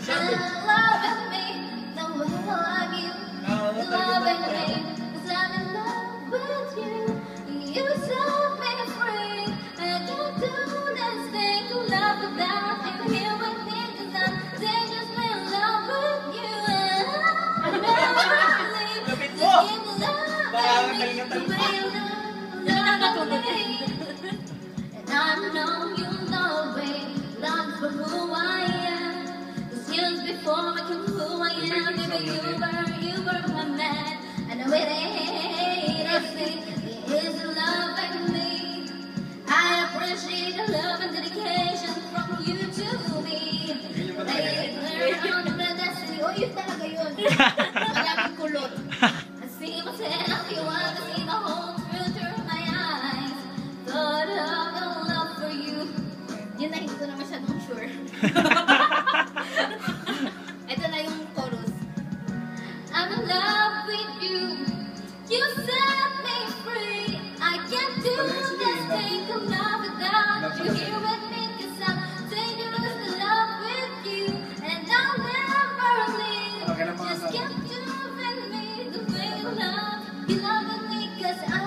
loving me the way I love you. Loving me 'cause I'm in love with you. You set me free. I can't do this thing to love without you here with me 'cause I'm dangerously in love with you. I'm never leave. Just keep loving me the way you love me. And I know you know me, love for who I am. 'Cause years before I knew who I am, baby, you were my man. I know it ain't easy, it is loving me. I appreciate the love and dedication from you to me. Later on the destiny, oh yun talaga yun. Malaging kulot. I see myself, you want to see the whole truth through my eyes. Thought of the love for you. Yun na, hindi ko na masyadong sure. Ito na yung chorus. I'm in love with you. You set me free. I can't do this thing of love without you here with me. 'Cause I'm dangerous in love with you. And I'll never leave. Just keep doing me the way you love. You love me 'cause I